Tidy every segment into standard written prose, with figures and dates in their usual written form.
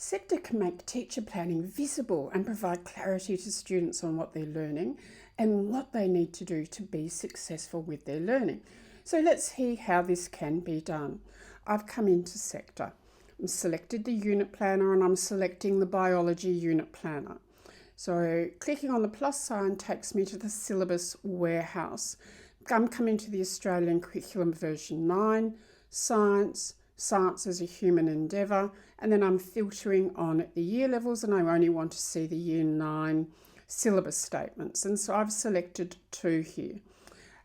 SEQTA can make teacher planning visible and provide clarity to students on what they're learning and what they need to do to be successful with their learning. So let's see how this can be done. I've come into SEQTA. I've selected the unit planner and I'm selecting the biology unit planner. So clicking on the plus sign takes me to the syllabus warehouse. I'm coming to the Australian Curriculum version 9, Science as a human endeavour, and then I'm filtering on the year levels and I only want to see the year 9 syllabus statements. And so I've selected 2 here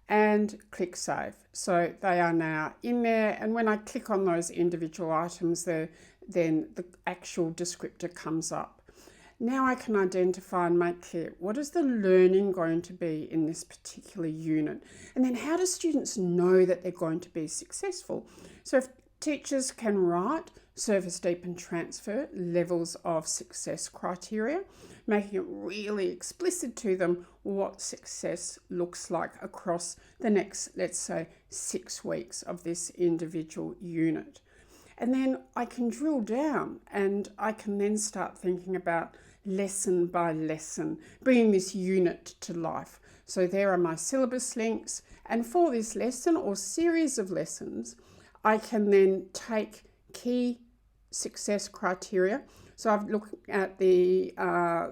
and click save. So they are now in there, and when I click on those individual items there, then the actual descriptor comes up. Now I can identify and make clear what is the learning going to be in this particular unit, and then how do students know that they're going to be successful. So if teachers can write surface, deep and transfer levels of success criteria, making it really explicit to them what success looks like across the next, let's say, 6 weeks of this individual unit. And then I can drill down and I can then start thinking about lesson by lesson, bringing this unit to life. So there are my syllabus links, and for this lesson or series of lessons, I can then take key success criteria. So I've looked at the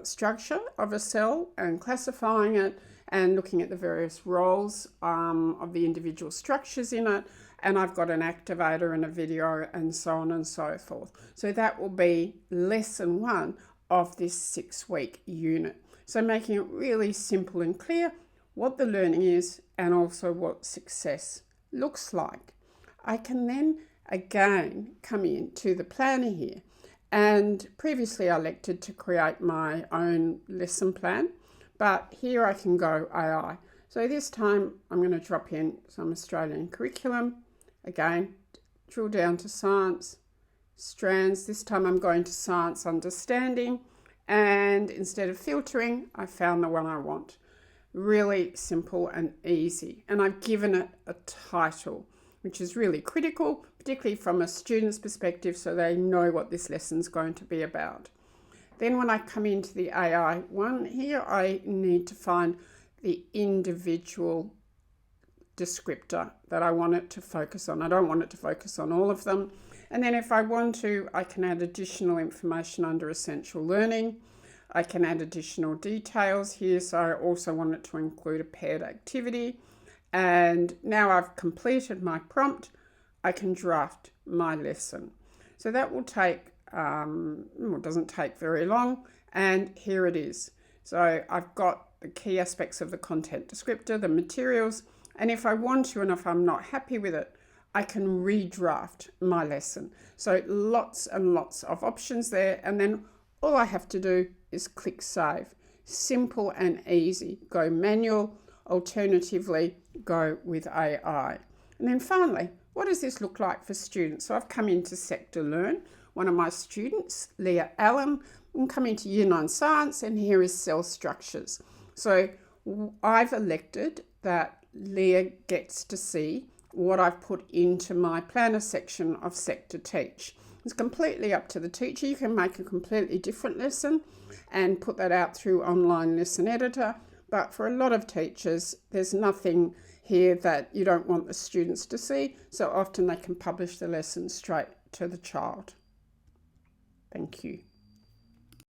structure of a cell and classifying it and looking at the various roles of the individual structures in it. And I've got an activator and a video and so on and so forth. So that will be lesson 1 of this 6-week unit. So making it really simple and clear what the learning is and also what success looks like. I can then again come into the planner here, and previously I elected to create my own lesson plan, but here I can go AI. So this time I'm going to drop in some Australian curriculum, again drill down to science, strands. This time I'm going to science understanding, and instead of filtering I found the one I want. Really simple and easy, and I've given it a title, which is really critical, particularly from a student's perspective, so they know what this lesson's going to be about. Then when I come into the AI one here, I need to find the individual descriptor that I want it to focus on. I don't want it to focus on all of them. And then if I want to, I can add additional information under essential learning. I can add additional details here, so I also want it to include a paired activity. And now I've completed my prompt, I can draft my lesson. So that will take, it doesn't take very long, and here it is. So I've got the key aspects of the content descriptor, the materials, and if I want to and if I'm not happy with it, I can redraft my lesson. So lots and lots of options there, and then all I have to do is click save. Simple and easy. Go manual, alternatively go with AI. And then finally, what does this look like for students? So I've come into SEQTA Learn. One of my students, Leah Allen, I'm coming to Year 9 Science, and here is cell structures. So I've elected that Leah gets to see what I've put into my planner section of SEQTA Teach. It's completely up to the teacher. You can make a completely different lesson and put that out through online lesson editor. But for a lot of teachers, there's nothing here that you don't want the students to see. So often they can publish the lesson straight to the child. Thank you.